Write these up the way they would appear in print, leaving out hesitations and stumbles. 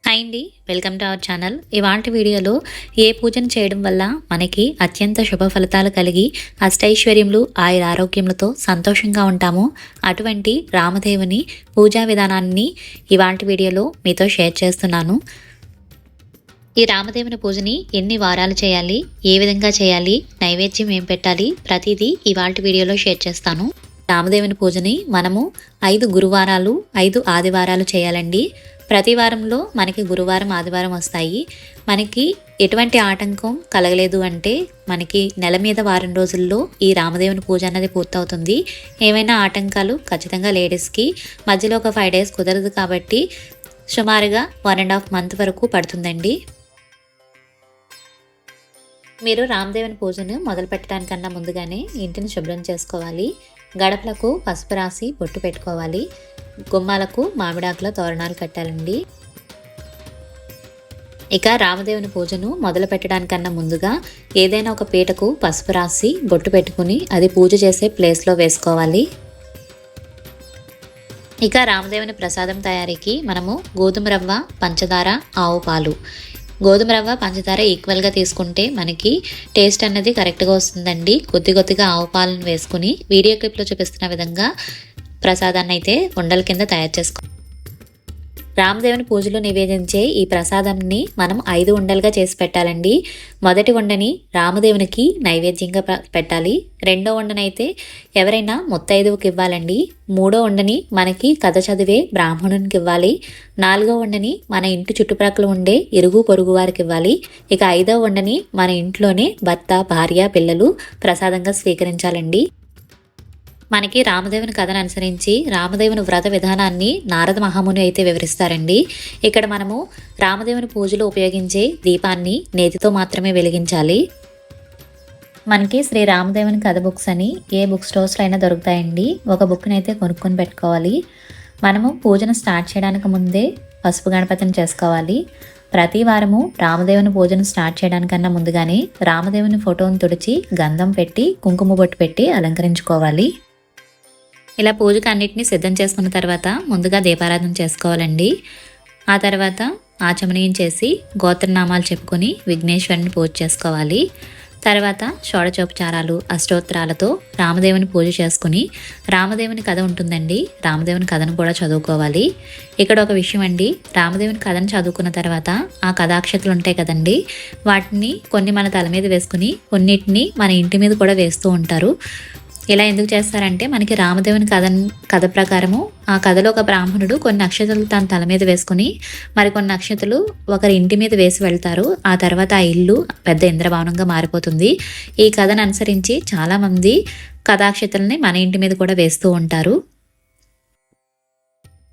Hi అండి, welcome to our channel. ఇవాళ వీడియోలో ఏ పూజను చేయడం వల్ల మనకి అత్యంత శుభ ఫలితాలు కలిగి అష్టైశ్వర్యములు ఆయుర ఆరోగ్యములతో సంతోషంగా ఉంటామో అటువంటి రామదేవుని పూజా విధానాన్ని ఇవాళ వీడియోలో మీతో షేర్ చేస్తున్నాను. ఈ రామదేవుని పూజని ఎన్ని వారాలు చేయాలి, ఏ విధంగా చేయాలి, నైవేద్యం ఏం పెట్టాలి, ప్రతిదీ ఇవాళ వీడియోలో షేర్ చేస్తాను. రామదేవుని పూజని మనము 5 గురువారాలు 5 ఆదివారాలు చేయాలండి. ప్రతి వారంలో మనకి గురువారం ఆదివారం వస్తాయి. మనకి ఎటువంటి ఆటంకం కలగలేదు అంటే మనకి నెల మీద వారం రోజుల్లో ఈ రామదేవుని పూజ అన్నది పూర్తవుతుంది. ఏమైనా ఆటంకాలు ఖచ్చితంగా లేడీస్కి మధ్యలో ఒక 5 డేస్ కుదరదు కాబట్టి సుమారుగా 1.5 మంత్ వరకు పడుతుందండి. మీరు రామదేవుని పూజను మొదలు పెట్టడానికన్నా ముందుగానే ఇంటిని శుభ్రం చేసుకోవాలి. గడపలకు పసుపు రాసి బొట్టు పెట్టుకోవాలి. గుమ్మాలకు మామిడాకుల తోరణాలు కట్టాలండి. ఇక రామదేవుని పూజను మొదలు పెట్టడానికన్నా ముందుగా ఏదైనా ఒక పీటకు పసుపు రాసి బొట్టు పెట్టుకుని అది పూజ చేసే ప్లేస్లో వేసుకోవాలి. ఇక రామదేవుని ప్రసాదం తయారీకి మనము గోధుమ రవ్వ, పంచదార, ఆవు పాలు, గోధుమ రవ్వ పంచదార ఈక్వల్గా తీసుకుంటే మనకి టేస్ట్ అన్నది కరెక్ట్గా వస్తుందండి. కొద్దిగా ఆవు పాలను వేసుకుని వీడియో క్లిప్లో చూపిస్తున్న విధంగా ప్రసాదాన్ని అయితే ఉండల కింద తయారు చేసుకోవాలి. రామదేవుని పూజలో నివేదించే ఈ ప్రసాదాన్ని మనం 5 ఉండలుగా చేసి పెట్టాలండి. మొదటి ఉండని రామదేవునికి నైవేద్యంగా పెట్టాలి. రెండో ఉండనైతే ఎవరైనా ముత్తైదువుకి ఇవ్వాలండి. మూడో ఉండని మనకి కథ చదివే బ్రాహ్మణునికి ఇవ్వాలి. 4వ ఉండని మన ఇంటి చుట్టుప్రక్కల ఉండే ఇరుగు పొరుగు వారికి ఇవ్వాలి. ఇక 5వ ఉండని మన ఇంట్లోనే భర్త, భార్య, పిల్లలు ప్రసాదంగా స్వీకరించాలండి. మనకి రామదేవుని కథను అనుసరించి రామదేవుని వ్రత విధానాన్ని నారద మహాముని అయితే వివరిస్తారండి. ఇక్కడ మనము రామదేవుని పూజలో ఉపయోగించే దీపాన్ని నేతితో మాత్రమే వెలిగించాలి. మనకి శ్రీ రామదేవుని కథ బుక్స్ అని ఏ బుక్ స్టోర్స్లో అయినా దొరుకుతాయండి. ఒక బుక్ని అయితే కొనుక్కొని పెట్టుకోవాలి. మనము పూజను స్టార్ట్ చేయడానికి ముందే పసుపు గణపతిని చేసుకోవాలి. ప్రతి వారము రామదేవుని పూజను స్టార్ట్ చేయడానికన్నా ముందుగానే రామదేవుని ఫోటోను తుడిచి గంధం పెట్టి కుంకుమ బొట్టు పెట్టి అలంకరించుకోవాలి. ఇలా పూజకు అన్నిటిని సిద్ధం చేసుకున్న తర్వాత ముందుగా దీపారాధన చేసుకోవాలండి. ఆ తర్వాత ఆచమనీయం చేసి గోత్రనామాలు చెప్పుకొని విఘ్నేశ్వరుని పూజ చేసుకోవాలి. తర్వాత షోడచోపచారాలు, అష్టోత్తరాలతో రామదేవుని పూజ చేసుకుని రామదేవుని కథ ఉంటుందండి. రామదేవుని కథను కూడా చదువుకోవాలి. ఇక్కడ ఒక విషయం అండి, రామదేవుని కథను చదువుకున్న తర్వాత ఆ కథాక్షతలు ఉంటాయి కదండి, వాటిని కొన్ని మన తల మీద వేసుకుని కొన్నిటిని మన ఇంటి మీద కూడా వేస్తూ ఉంటారు. ఇలా ఎందుకు చేస్తారంటే మనకి రామదేవుని కథ ప్రకారము ఆ కథలో ఒక బ్రాహ్మణుడు కొన్ని అక్షతలు తన తల మీద వేసుకుని మరికొన్ని అక్షతలు ఒకరి ఇంటి మీద వేసి వెళ్తారు. ఆ తర్వాత ఆ ఇల్లు పెద్ద ఇంద్రభవనంగా మారిపోతుంది. ఈ కథను అనుసరించి చాలామంది కథాక్షతల్ని మన ఇంటి మీద కూడా వేస్తూ ఉంటారు.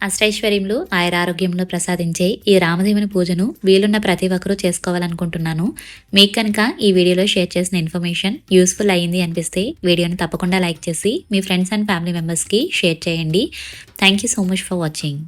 అష్టైశ్వర్యములు ఆయురారోగ్యములు ప్రసాదించే ఈ రామదేవుని పూజను వీలున్న ప్రతి ఒక్కరూ చేసుకోవాలనుకుంటున్నాను. మీకు కనుక ఈ వీడియోలో షేర్ చేసిన ఇన్ఫర్మేషన్ యూస్ఫుల్ అయ్యింది అనిపిస్తే వీడియోని తప్పకుండా లైక్ చేసి మీ ఫ్రెండ్స్ అండ్ ఫ్యామిలీ మెంబర్స్కి షేర్ చేయండి. Thank you so much for watching.